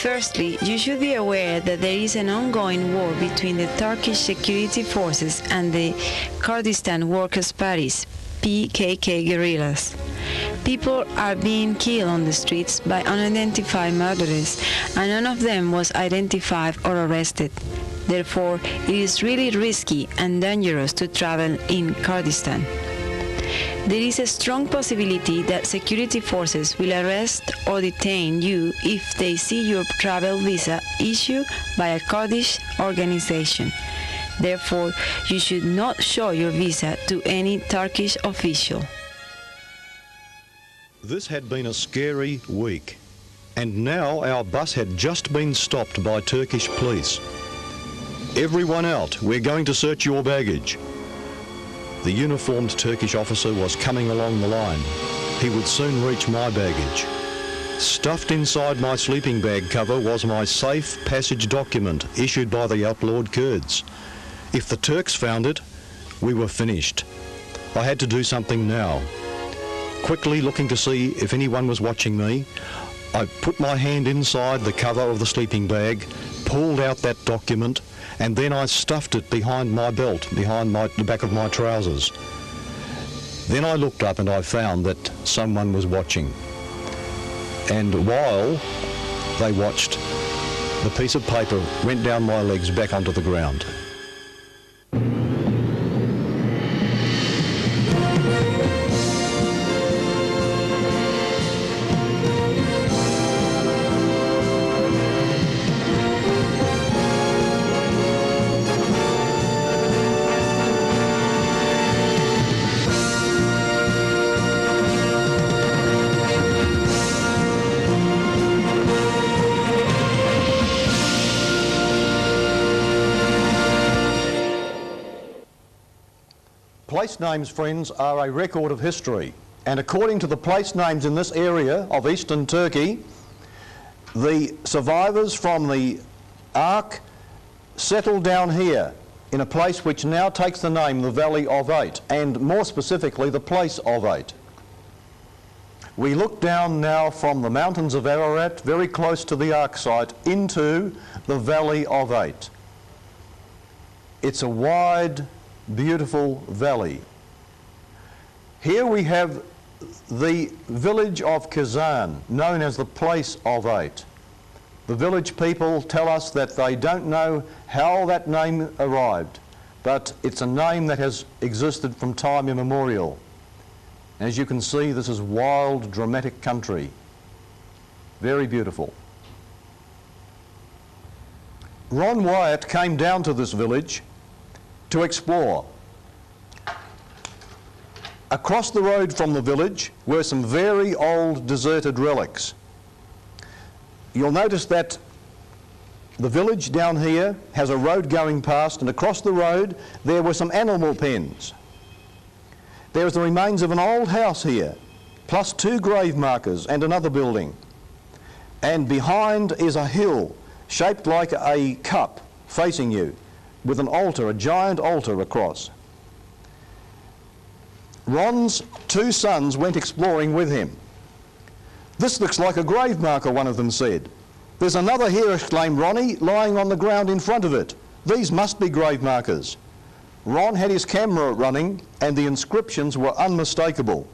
Firstly, you should be aware that there is an ongoing war between the Turkish security forces and the Kurdistan Workers' Party's PKK guerrillas. People are being killed on the streets by unidentified murderers, and none of them was identified or arrested. Therefore, it is really risky and dangerous to travel in Kurdistan. There is a strong possibility that security forces will arrest or detain you if they see your travel visa issued by a Kurdish organization. Therefore, you should not show your visa to any Turkish official. This had been a scary week, and now our bus had just been stopped by Turkish police. Everyone out, we're going to search your baggage. The uniformed Turkish officer was coming along the line. He would soon reach my baggage. Stuffed inside my sleeping bag cover was my safe passage document issued by the outlawed Kurds. If the Turks found it, we were finished. I had to do something now. Quickly looking to see if anyone was watching me, I put my hand inside the cover of the sleeping bag, pulled out that document, and then I stuffed it behind my belt, behind the back of my trousers. Then I looked up and I found that someone was watching. And while they watched, the piece of paper went down my legs back onto the ground. Place names, friends, are a record of history, and according to the place names in this area of eastern Turkey, the survivors from the Ark settled down here in a place which now takes the name the Valley of Eight, and more specifically the place of Eight. We look down now from the mountains of Ararat, very close to the Ark site, into the Valley of Eight. It's a wide, beautiful valley. Here we have the village of Kazan, known as the Place of Eight. The village people tell us that they don't know how that name arrived, but it's a name that has existed from time immemorial. As you can see, this is wild, dramatic country. Very beautiful. Ron Wyatt came down to this village to explore. Across the road from the village were some very old deserted relics. You'll notice that the village down here has a road going past, and across the road there were some animal pens. There is the remains of an old house here, plus 2 grave markers and another building. And behind is a hill shaped like a cup facing you, with an altar, a giant altar across. Ron's 2 sons went exploring with him. "This looks like a grave marker," one of them said. "There's another here," exclaimed Ronnie, "lying on the ground in front of it. These must be grave markers." Ron had his camera running, and the inscriptions were unmistakable.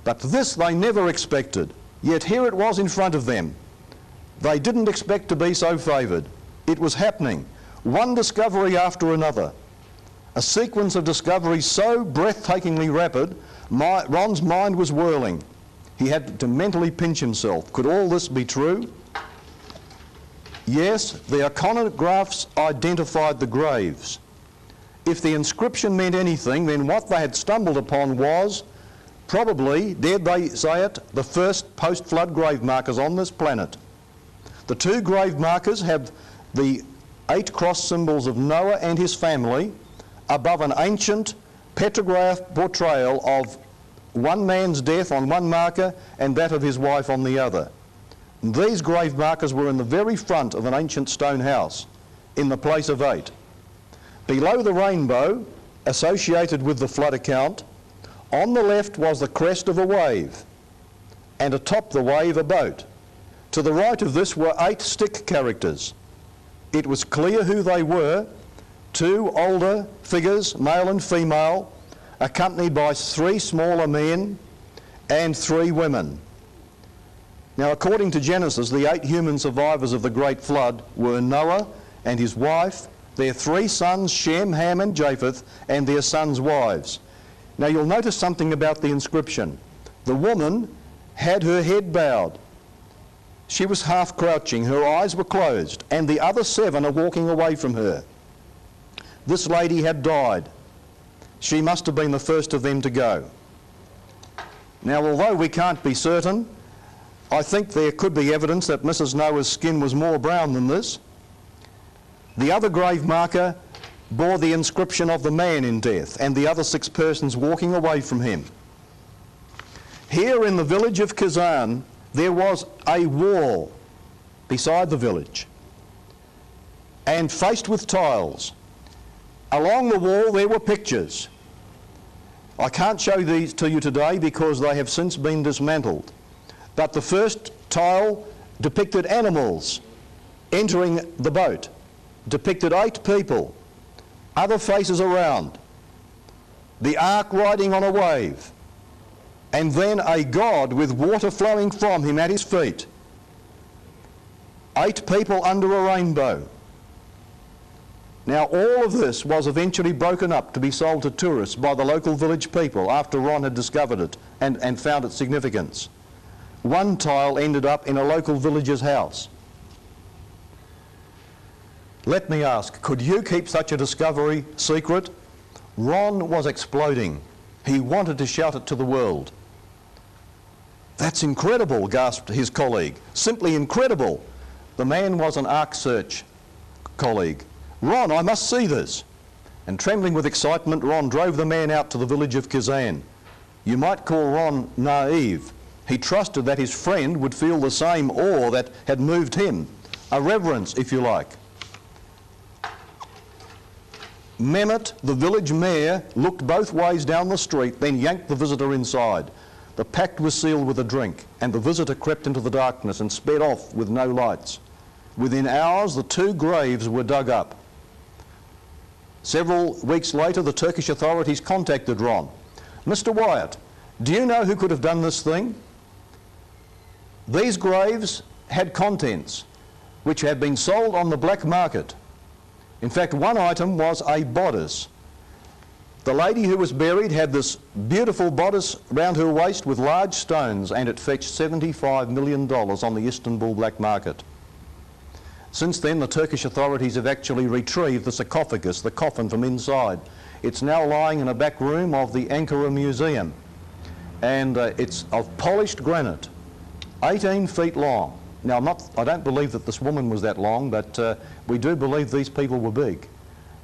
But this they never expected, yet here it was in front of them. They didn't expect to be so favoured. It was happening. One discovery after another. A sequence of discoveries so breathtakingly rapid, Ron's mind was whirling. He had to mentally pinch himself. Could all this be true? Yes, the iconographs identified the graves. If the inscription meant anything, then what they had stumbled upon was probably, dared they say it, the first post-flood grave markers on this planet. The 2 grave markers have the 8 cross symbols of Noah and his family above an ancient petrograph portrayal of one man's death on one marker and that of his wife on the other. And these grave markers were in the very front of an ancient stone house in the Place of Eight. Below the rainbow, associated with the flood account, on the left was the crest of a wave, and atop the wave a boat. To the right of this were 8 stick characters. It was clear who they were: 2 older figures, male and female, accompanied by 3 smaller men and 3 women. Now, according to Genesis, the 8 human survivors of the great flood were Noah and his wife, their 3 sons, Shem, Ham and Japheth, and their sons' wives. Now, you'll notice something about the inscription. The woman had her head bowed. She was half crouching, her eyes were closed, and the other 7 are walking away from her. This lady had died. She must have been the first of them to go. Now, although we can't be certain, I think there could be evidence that Mrs. Noah's skin was more brown than this. The other grave marker bore the inscription of the man in death and the other 6 persons walking away from him. Here in the village of Kazan, there was a wall beside the village and faced with tiles. Along the wall there were pictures. I can't show these to you today because they have since been dismantled. But the first tile depicted animals entering the boat, depicted 8 people, other faces around, the ark riding on a wave, and then a God with water flowing from him at his feet. 8 people under a rainbow. Now, all of this was eventually broken up to be sold to tourists by the local village people after Ron had discovered it and found its significance. One tile ended up in a local villager's house. Let me ask, could you keep such a discovery secret? Ron was exploding. He wanted to shout it to the world. "That's incredible," gasped his colleague. "Simply incredible." The man was an Ark Search colleague. "Ron, I must see this." And trembling with excitement, Ron drove the man out to the village of Kazan. You might call Ron naive. He trusted that his friend would feel the same awe that had moved him, a reverence, if you like. Mehmet, the village mayor, looked both ways down the street, then yanked the visitor inside. The pact was sealed with a drink, and the visitor crept into the darkness and sped off with no lights. Within hours, the 2 graves were dug up. Several weeks later, the Turkish authorities contacted Ron. "Mr. Wyatt, do you know who could have done this thing?" These graves had contents which had been sold on the black market. In fact, one item was a bodice. The lady who was buried had this beautiful bodice round her waist with large stones, and it fetched $75 million on the Istanbul black market. Since then, the Turkish authorities have actually retrieved the sarcophagus, the coffin, from inside. It's now lying in a back room of the Ankara Museum, and it's of polished granite, 18 feet long. Now, I don't believe that this woman was that long, but we do believe these people were big,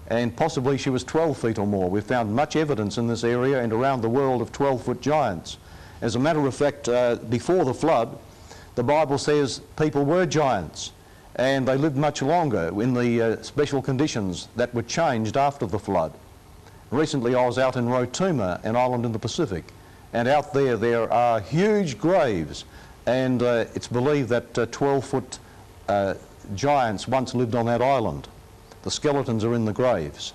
and possibly she was 12 feet or more. We've found much evidence in this area and around the world of 12-foot giants. As a matter of fact, before the flood, the Bible says people were giants, and they lived much longer in the special conditions that were changed after the flood. Recently, I was out in Rotuma, an island in the Pacific, and out there are huge graves, and it's believed that 12-foot giants once lived on that island. The skeletons are in the graves.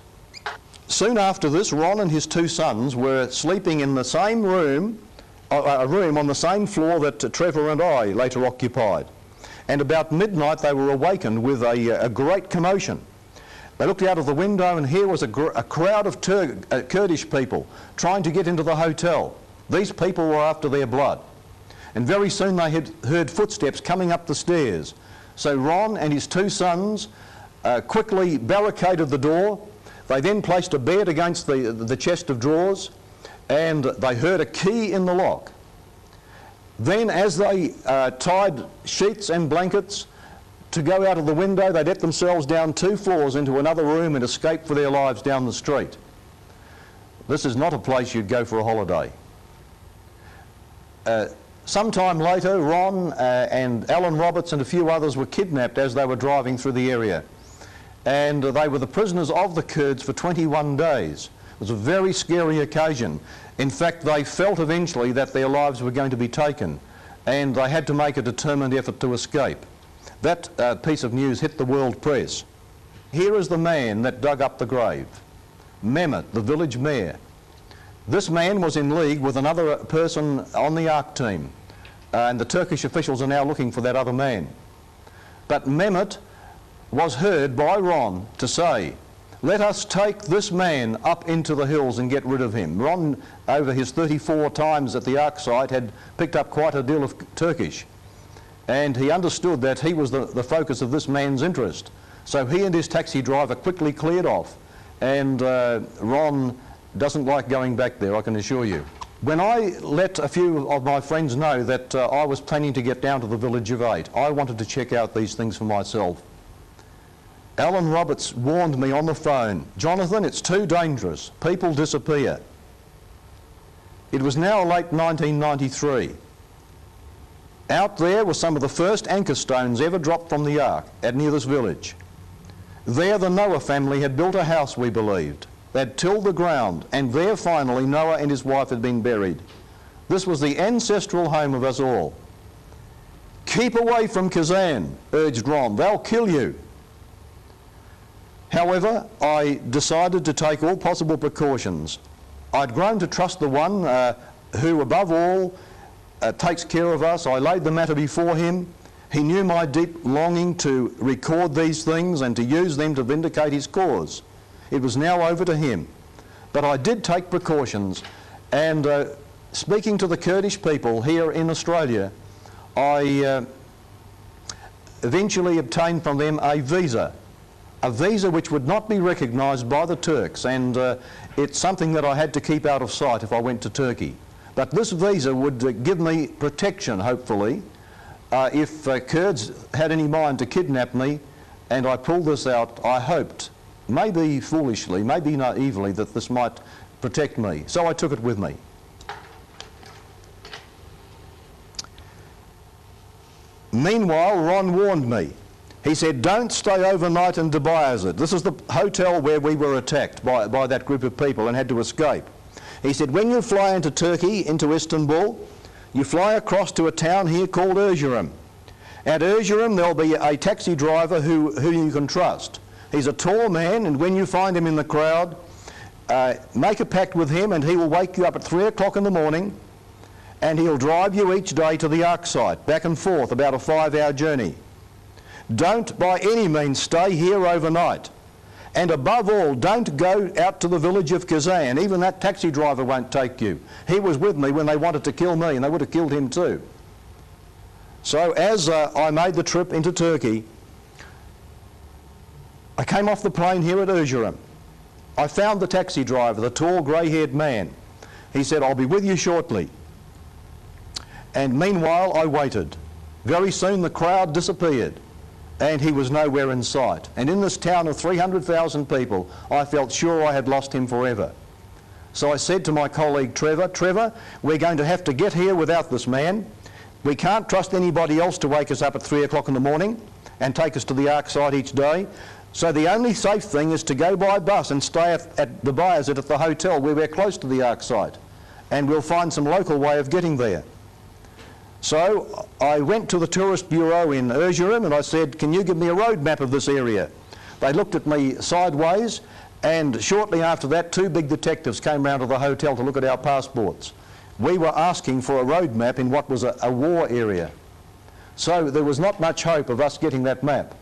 Soon after this, Ron and his 2 sons were sleeping in the same room, a room on the same floor that Trevor and I later occupied. And about midnight they were awakened with a great commotion. They looked out of the window, and here was a crowd of Kurdish people trying to get into the hotel. These people were after their blood. And very soon they had heard footsteps coming up the stairs. So Ron and his 2 sons quickly barricaded the door. They then placed a bed against the chest of drawers, and they heard a key in the lock. Then, as they tied sheets and blankets to go out of the window, they let themselves down 2 floors into another room and escaped for their lives down the street. This is not a place you'd go for a holiday. Sometime later, Ron and Alan Roberts and a few others were kidnapped as they were driving through the area. And they were the prisoners of the Kurds for 21 days. It was a very scary occasion. In fact, they felt eventually that their lives were going to be taken. and they had to make a determined effort to escape. That piece of news hit the world press. Here is the man that dug up the grave, Mehmet, the village mayor. This man was in league with another person on the Ark team, and the Turkish officials are now looking for that other man. But Mehmet was heard by Ron to say, let us take this man up into the hills and get rid of him. Ron, over his 34 times at the Ark site, had picked up quite a deal of Turkish, and he understood that he was the focus of this man's interest. So he and his taxi driver quickly cleared off, and Ron doesn't like going back there, I can assure you. When I let a few of my friends know that I was planning to get down to the village of 8, I wanted to check out these things for myself. Alan Roberts warned me on the phone, Jonathan, it's too dangerous. People disappear. It was now late 1993. Out there were some of the first anchor stones ever dropped from the Ark near this village. There the Noah family had built a house, we believed. They'd tilled the ground, and there finally Noah and his wife had been buried. This was the ancestral home of us all. Keep away from Kazan, urged Ron, they'll kill you. However, I decided to take all possible precautions. I'd grown to trust the one who, above all, takes care of us. I laid the matter before him. He knew my deep longing to record these things and to use them to vindicate his cause. It was now over to him. But I did take precautions, and speaking to the Kurdish people here in Australia, I eventually obtained from them a visa which would not be recognised by the Turks, and it's something that I had to keep out of sight if I went to Turkey. But this visa would give me protection, hopefully, if Kurds had any mind to kidnap me, and I pulled this out. I hoped, maybe foolishly, maybe naively, that this might protect me. So I took it with me. Meanwhile, Ron warned me. He said, don't stay overnight in Debayazid. This is the hotel where we were attacked by that group of people and had to escape. He said, when you fly into Turkey, into Istanbul, you fly across to a town here called Erzurum. At Erzurum, there'll be a taxi driver who you can trust. He's a tall man, and when you find him in the crowd, make a pact with him, and he will wake you up at 3 o'clock in the morning, and he'll drive you each day to the Ark site, back and forth, about a 5-hour journey. Don't by any means stay here overnight. And above all, don't go out to the village of Kazan. Even that taxi driver won't take you. He was with me when they wanted to kill me, and they would have killed him too. So as I made the trip into Turkey, I came off the plane here at Erzurum. I found the taxi driver, the tall grey-haired man. He said, I'll be with you shortly. And meanwhile, I waited. Very soon the crowd disappeared, and he was nowhere in sight. And in this town of 300,000 people, I felt sure I had lost him forever. So I said to my colleague Trevor, we're going to have to get here without this man. We can't trust anybody else to wake us up at 3 o'clock in the morning and take us to the Ark site each day. So the only safe thing is to go by bus and stay at the Bayazid at the hotel where we're close to the Ark site, and we'll find some local way of getting there. So I went to the tourist bureau in Erzurum and I said, can you give me a road map of this area? They looked at me sideways, and shortly after that 2 big detectives came round to the hotel to look at our passports. We were asking for a road map in what was a war area. So there was not much hope of us getting that map.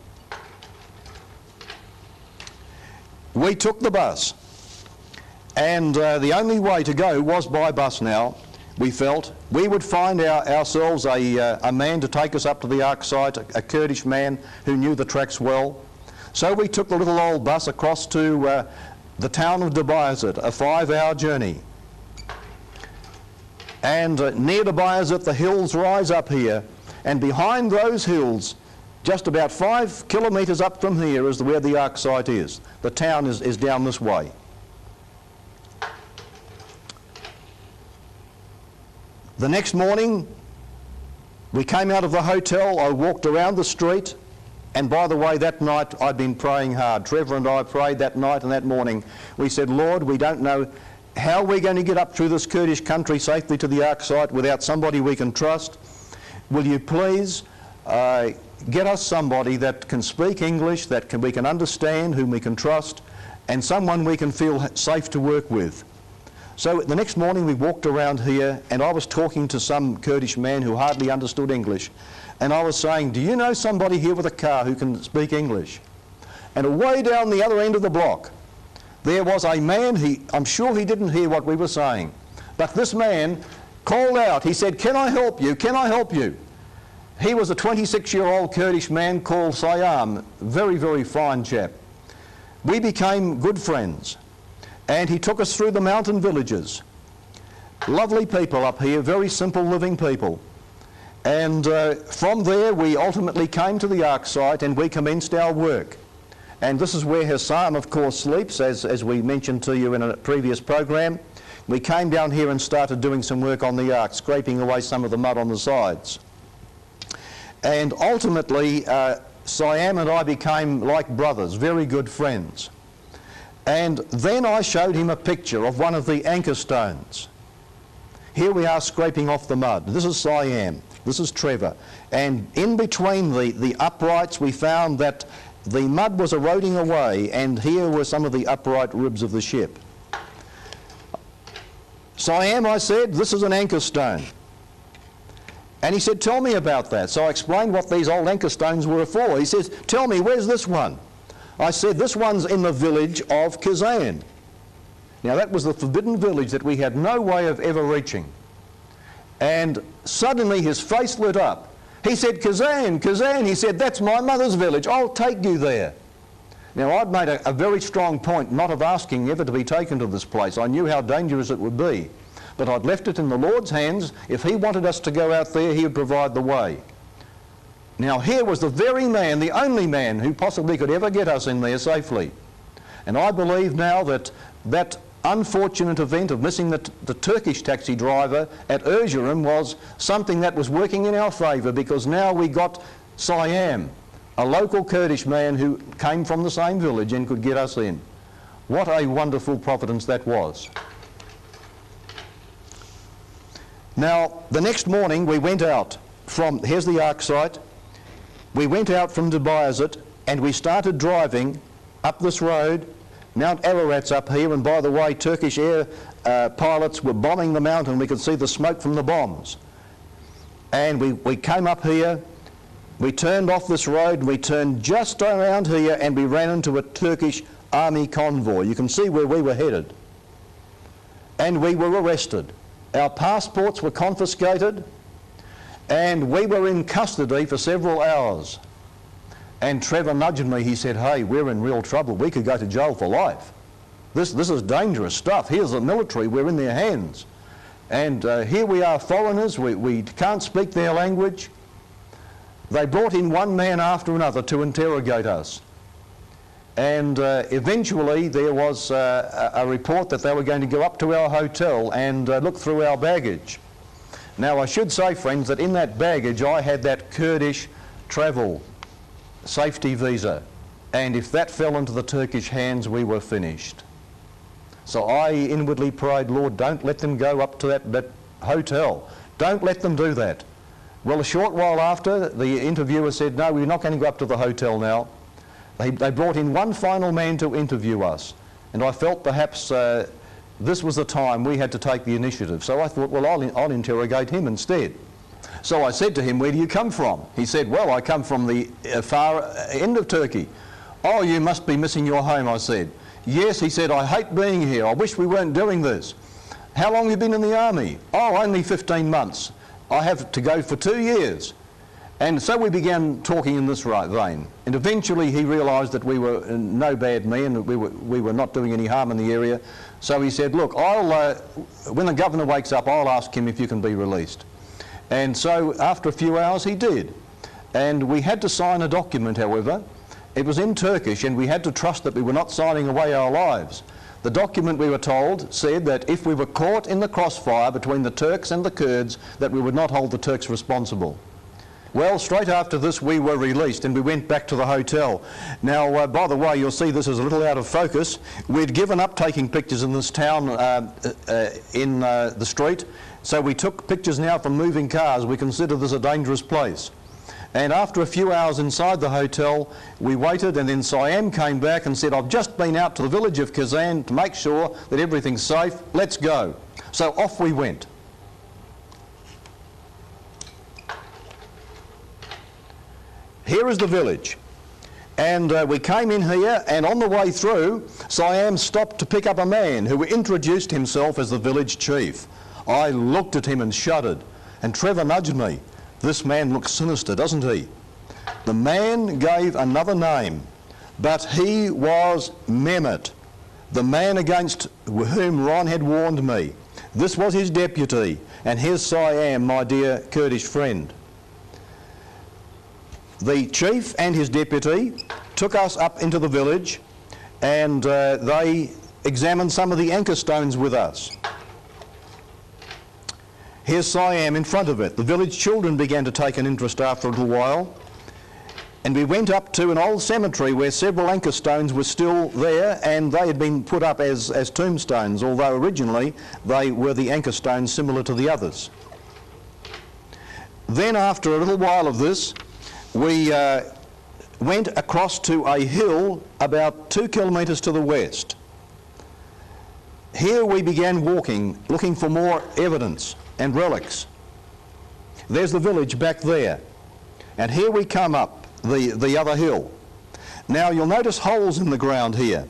We took the bus, and the only way to go was by bus now. We felt we would find ourselves a man to take us up to the Ark site, a Kurdish man who knew the tracks well. So we took the little old bus across to the town of Debayazid, a 5-hour journey. And near Debayazid, the hills rise up here, and behind those hills, just about 5 kilometres up from here, is where the Ark site is. The town is down this way. The next morning, we came out of the hotel. I walked around the street, and by the way, that night I'd been praying hard. Trevor and I prayed that night and that morning. We said, Lord, we don't know how we're going to get up through this Kurdish country safely to the Ark site without somebody we can trust. will you please get us somebody that can speak English, that we can understand, whom we can trust, and someone we can feel safe to work with. So the next morning we walked around here, and I was talking to some Kurdish man who hardly understood English, and I was saying, do you know somebody here with a car who can speak English? And away down the other end of the block there was a man. I'm sure he didn't hear what we were saying, but this man called out. He said, "Can I help you? Can I help you?" He was a 26-year-old Kurdish man called Sayam, very, very fine chap. We became good friends, and he took us through the mountain villages. Lovely people up here, very simple living people. And from there we ultimately came to the Ark site and we commenced our work. And this is where Hassam, of course, sleeps, as we mentioned to you in a previous program. We came down here and started doing some work on the Ark, scraping away some of the mud on the sides. And ultimately, Siam and I became like brothers, very good friends. And then I showed him a picture of one of the anchor stones. Here we are scraping off the mud. This is Siam, this is Trevor. And in between the uprights we found that the mud was eroding away, and here were some of the upright ribs of the ship. Siam, I said, this is an anchor stone. And he said, tell me about that. So I explained what these old anchor stones were for. He says, tell me, where's this one? I said, this one's in the village of Kazan. Now that was the forbidden village that we had no way of ever reaching. And suddenly his face lit up. He said, Kazan, Kazan. He said, that's my mother's village. I'll take you there. Now I'd made a very strong point not of asking ever to be taken to this place. I knew how dangerous it would be. But I'd left it in the Lord's hands. If he wanted us to go out there, he would provide the way. Now here was the very man, the only man who possibly could ever get us in there safely. And I believe now that that unfortunate event of missing the Turkish taxi driver at Erzurum was something that was working in our favour, because now we got Siam, a local Kurdish man who came from the same village and could get us in. What a wonderful providence that was. Now, the next morning we went out from, here's the Ark site, we went out from Debayazit and we started driving up this road. Mount Ararat's up here, and by the way, Turkish air pilots were bombing the mountain. We could see the smoke from the bombs. And we came up here, we turned off this road, and we turned just around here and we ran into a Turkish army convoy. You can see where we were headed. And we were arrested. Our passports were confiscated, and we were in custody for several hours. And Trevor nudged me. He said, hey, we're in real trouble. We could go to jail for life. This is dangerous stuff. Here's the military. We're in their hands. And here we are, foreigners. We can't speak their language. They brought in one man after another to interrogate us. And eventually there was a report that they were going to go up to our hotel and look through our baggage. Now I should say, friends, that in that baggage I had that Kurdish travel safety visa, and if that fell into the Turkish hands, we were finished. So I inwardly prayed, Lord, don't let them go up to that hotel. Don't let them do that. Well, a short while after, the interviewer said, no, we're not going to go up to the hotel now. They brought in one final man to interview us, and I felt perhaps this was the time we had to take the initiative. So I thought, well, I'll interrogate him instead. So I said to him, where do you come from? He said, well, I come from the far end of Turkey. Oh, you must be missing your home, I said. Yes, he said, I hate being here. I wish we weren't doing this. How long have you been in the army? Oh, only 15 months. I have to go for 2 years. And so we began talking in this vein. And eventually he realised that we were no bad men, we were not doing any harm in the area. So he said, look, when the governor wakes up, I'll ask him if you can be released. And so after a few hours he did. And we had to sign a document, however. It was in Turkish, and we had to trust that we were not signing away our lives. The document, we were told, said that if we were caught in the crossfire between the Turks and the Kurds, that we would not hold the Turks responsible. Well, straight after this we were released and we went back to the hotel. Now, by the way, you'll see this is a little out of focus. We'd given up taking pictures in this town in the street, so we took pictures now from moving cars. We consider this a dangerous place. And after a few hours inside the hotel, we waited, and then Siam came back and said, I've just been out to the village of Kazan to make sure that everything's safe. Let's go. So off we went. Here is the village, and we came in here, and on the way through, Siam stopped to pick up a man who introduced himself as the village chief. I looked at him and shuddered, and Trevor nudged me. This man looks sinister, doesn't he? The man gave another name, but he was Mehmet, the man against whom Ron had warned me. This was his deputy, and here's Siam, my dear Kurdish friend. The chief and his deputy took us up into the village, and they examined some of the anchor stones with us. Here's Siam in front of it. The village children began to take an interest after a little while, and we went up to an old cemetery where several anchor stones were still there, and they had been put up as tombstones, although originally they were the anchor stones similar to the others. Then after a little while of this, we went across to a hill about 2 kilometres to the west. Here we began walking, looking for more evidence and relics. There's the village back there, and here we come up the other hill. Now you'll notice holes in the ground here,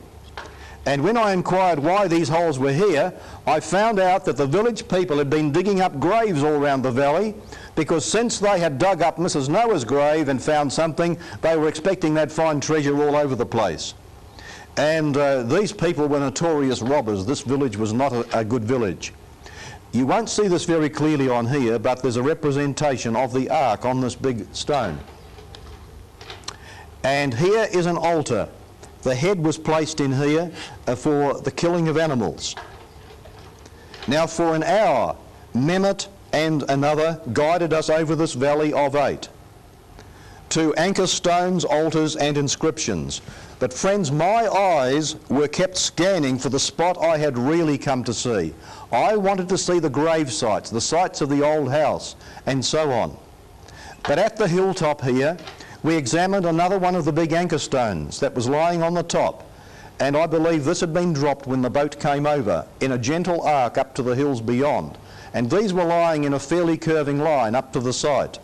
and when I inquired why these holes were here, I found out that the village people had been digging up graves all around the valley, because since they had dug up Mrs. Noah's grave and found something, they were expecting they'd find treasure all over the place. And these people were notorious robbers. This village was not a good village. You won't see this very clearly on here, but there's a representation of the ark on this big stone. And here is an altar. The head was placed in here for the killing of animals. Now for an hour, Mehmet and another guided us over this valley of 8 to anchor stones, altars and inscriptions. But friends, my eyes were kept scanning for the spot I had really come to see. I wanted to see the grave sites, the sites of the old house, and so on. But at the hilltop here, we examined another one of the big anchor stones that was lying on the top, and I believe this had been dropped when the boat came over in a gentle arc up to the hills beyond, and these were lying in a fairly curving line up to the site.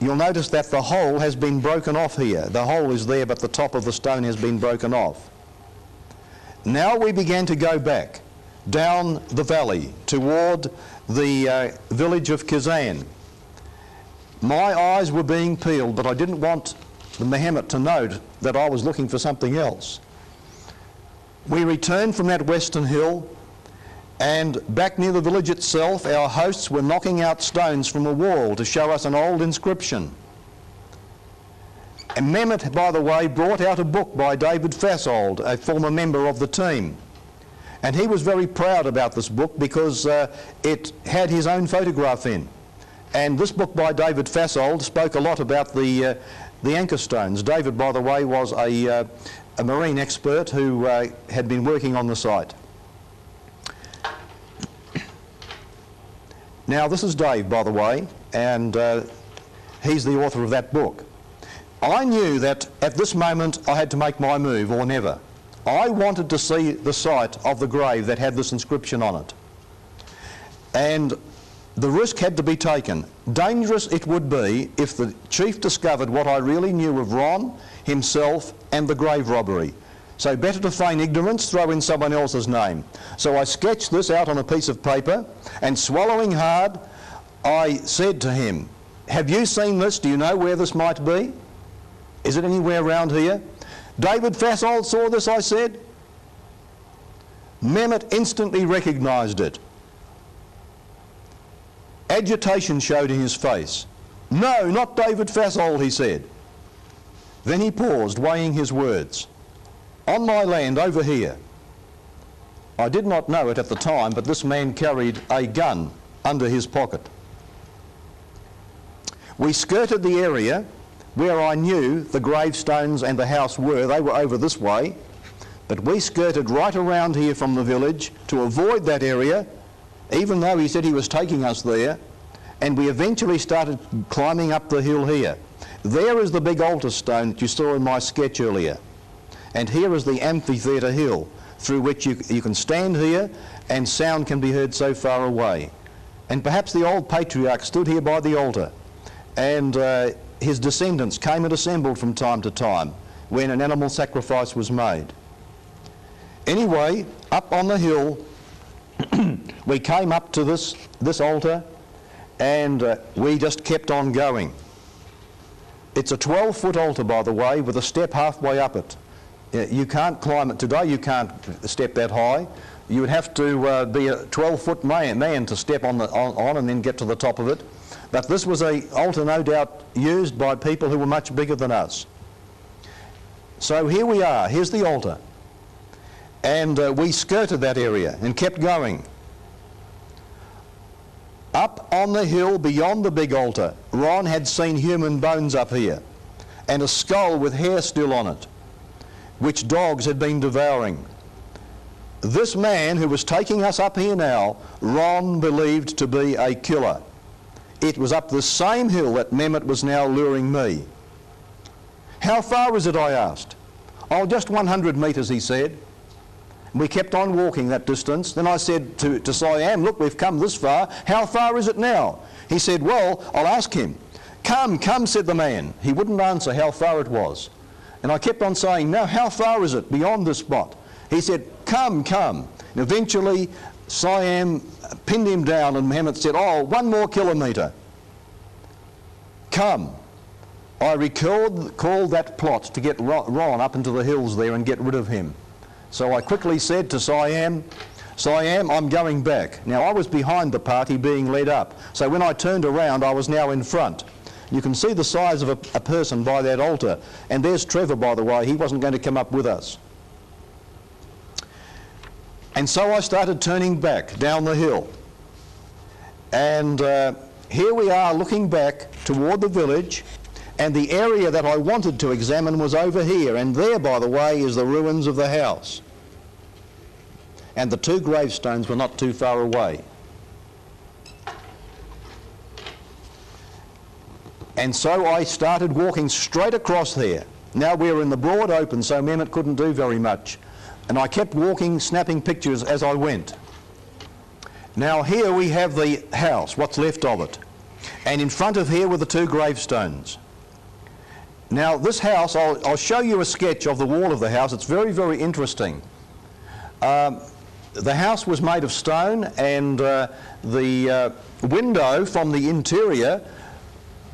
You'll notice that the hole has been broken off here. The hole is there, but the top of the stone has been broken off. Now we began to go back down the valley toward the village of Kazan. My eyes were being peeled, but I didn't want the Mehmet to note that I was looking for something else. We returned from that western hill, and back near the village itself, our hosts were knocking out stones from a wall to show us an old inscription. And Mehmet, by the way, brought out a book by David Fassold, a former member of the team. And he was very proud about this book because it had his own photograph in. And this book by David Fassold spoke a lot about the anchor stones. David, by the way, was a marine expert who had been working on the site. Now, this is Dave, by the way, and he's the author of that book. I knew that at this moment I had to make my move or never. I wanted to see the site of the grave that had this inscription on it. And the risk had to be taken. Dangerous it would be if the chief discovered what I really knew of Ron, himself, and the grave robbery. So better to feign ignorance, throw in someone else's name. So I sketched this out on a piece of paper, and swallowing hard, I said to him, "Have you seen this? Do you know where this might be? Is it anywhere around here?" "David Fassold saw this," I said. Mehmet instantly recognised it. Agitation showed in his face. "No, not David Fassold," he said. Then he paused, weighing his words. "On my land over here." I did not know it at the time, but this man carried a gun under his pocket. We skirted the area where I knew the gravestones and the house were. They were over this way, but we skirted right around here from the village to avoid that area, even though he said he was taking us there, and we eventually started climbing up the hill here. There is the big altar stone that you saw in my sketch earlier, and here is the amphitheatre hill through which you can stand here and sound can be heard so far away. And perhaps the old patriarch stood here by the altar, and his descendants came and assembled from time to time when an animal sacrifice was made. Anyway, up on the hill we came up to this altar, and we just kept on going. It's a 12-foot altar, by the way, with a step halfway up it. You can't climb it today, you can't step that high. You would have to be a 12-foot man to step on and then get to the top of it. But this was an altar no doubt used by people who were much bigger than us. So here we are, here's the altar. And we skirted that area and kept going. Up on the hill beyond the big altar, Ron had seen human bones up here and a skull with hair still on it, which dogs had been devouring. This man who was taking us up here now, Ron believed to be a killer. It was up the same hill that Mehmet was now luring me. How far is it, I asked. Oh, just 100 metres, he said. We kept on walking that distance. Then I said to Siam, look, we've come this far. How far is it now? He said, well, I'll ask him. Come, come, said the man. He wouldn't answer how far it was. And I kept on saying, now, how far is it beyond this spot? He said, come, come. And eventually, Siam pinned him down, and Mehmet said, oh, 1 more kilometre. Come. I recalled that plot to get Ron up into the hills there and get rid of him. So I quickly said to Siam, Siam, I'm going back. Now, I was behind the party being led up. So when I turned around, I was now in front. You can see the size of a person by that altar. And there's Trevor, by the way. He wasn't going to come up with us. And so I started turning back down the hill. And here we are looking back toward the village, and the area that I wanted to examine was over here, and there, by the way, is the ruins of the house. And the 2 gravestones were not too far away. And so I started walking straight across there. Now we were in the broad open, so Mehmet couldn't do very much. And I kept walking, snapping pictures as I went. Now here we have the house, what's left of it. And in front of here were the 2 gravestones. Now this house, I'll show you a sketch of the wall of the house. It's very, very interesting. The house was made of stone, and the window from the interior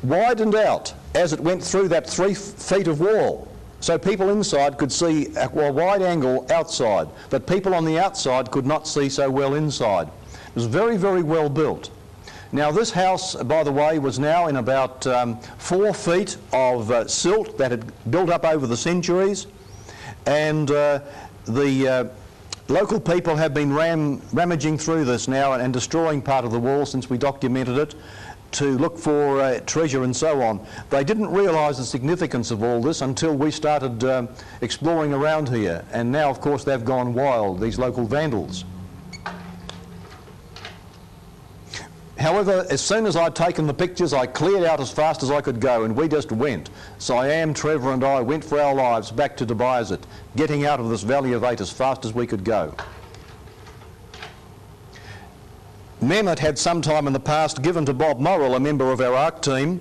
widened out as it went through that 3 feet of wall. So people inside could see a wide angle outside, but people on the outside could not see so well inside. It was very, very well built. Now this house, by the way, was now in about 4 feet of silt that had built up over the centuries, and the local people have been rummaging through this now and destroying part of the wall since we documented it to look for treasure and so on. They didn't realise the significance of all this until we started exploring around here, and now of course they've gone wild, these local vandals. However, as soon as I'd taken the pictures, I cleared out as fast as I could go, and we just went. Siam, Trevor and I went for our lives back to Debayazit, getting out of this Valley of Eight as fast as we could go. Mehmet had sometime in the past given to Bob Morrill, a member of our ARC team,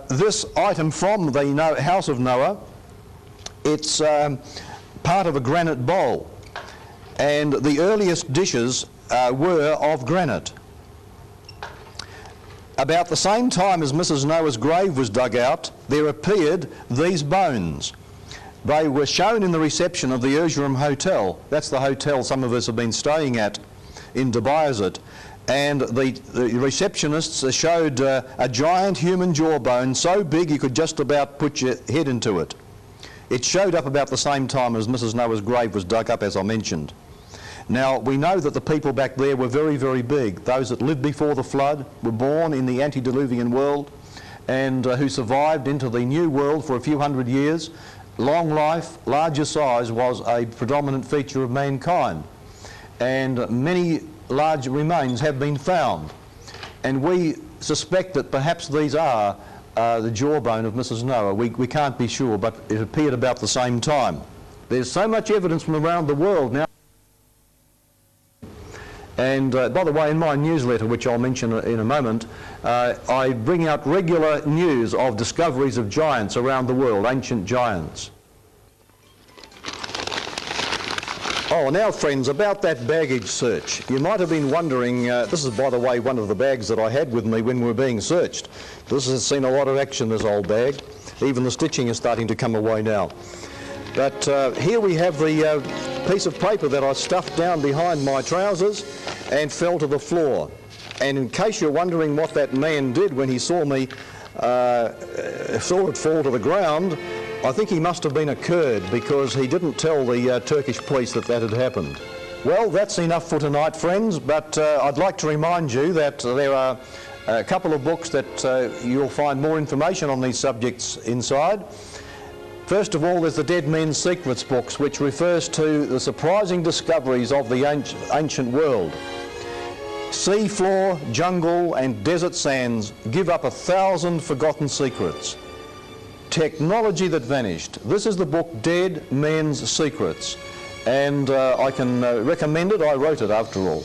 this item from the House of Noah. It's part of a granite bowl, and the earliest dishes were of granite. About the same time as Mrs. Noah's grave was dug out, there appeared these bones. They were shown in the reception of the Erzurum Hotel. That's the hotel some of us have been staying at in Debayazit. And the receptionists showed a giant human jawbone so big you could just about put your head into it. It showed up about the same time as Mrs. Noah's grave was dug up, as I mentioned. Now, we know that the people back there were very, very big. Those that lived before the flood were born in the antediluvian world, and who survived into the New World for a few hundred years. Long life, larger size was a predominant feature of mankind, and many large remains have been found, and we suspect that perhaps these are the jawbone of Mrs. Noah. We can't be sure, but it appeared about the same time. There's so much evidence from around the world now. And by the way, in my newsletter, which I'll mention in a moment, I bring out regular news of discoveries of giants around the world, ancient giants. Oh, now friends, about that baggage search. You might have been wondering, this is by the way one of the bags that I had with me when we were being searched. This has seen a lot of action, this old bag. Even the stitching is starting to come away now. But here we have the piece of paper that I stuffed down behind my trousers and fell to the floor. And in case you're wondering what that man did when he saw me, saw it fall to the ground, I think he must have been a Kurd, because he didn't tell the Turkish police that that had happened. Well, that's enough for tonight, friends, but I'd like to remind you that there are a couple of books that you'll find more information on these subjects inside. First of all, there's the Dead Men's Secrets books, which refers to the surprising discoveries of the ancient world. Sea floor, jungle and desert sands give up 1,000 forgotten secrets. Technology that vanished. This is the book Dead Men's Secrets, and I can recommend it. I wrote it after all.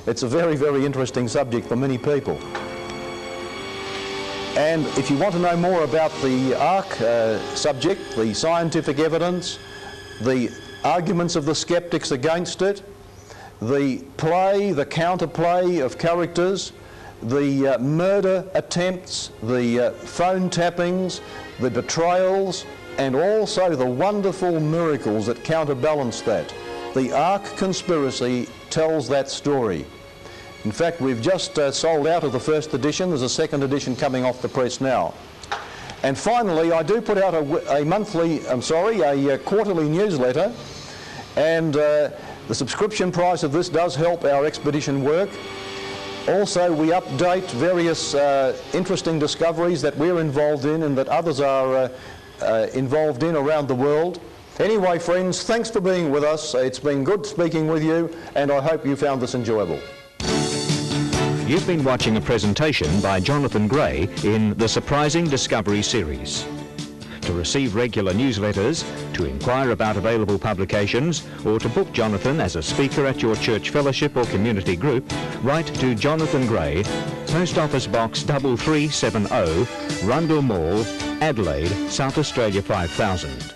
It's a very, very interesting subject for many people. And if you want to know more about the Ark subject, the scientific evidence, the arguments of the skeptics against it, the play, the counterplay of characters, the murder attempts, the phone tappings, the betrayals, and also the wonderful miracles that counterbalance that. The Ark conspiracy tells that story. In fact, we've just sold out of the first edition. There's a second edition coming off the press now. And finally, I do put out a quarterly newsletter, and the subscription price of this does help our expedition work. Also, we update various interesting discoveries that we're involved in and that others are involved in around the world. Anyway, friends, thanks for being with us. It's been good speaking with you, and I hope you found this enjoyable. You've been watching a presentation by Jonathan Gray in the Surprising Discovery series. To receive regular newsletters, to inquire about available publications, or to book Jonathan as a speaker at your church fellowship or community group, write to Jonathan Gray, Post Office Box 3370, Rundle Mall, Adelaide, South Australia 5000.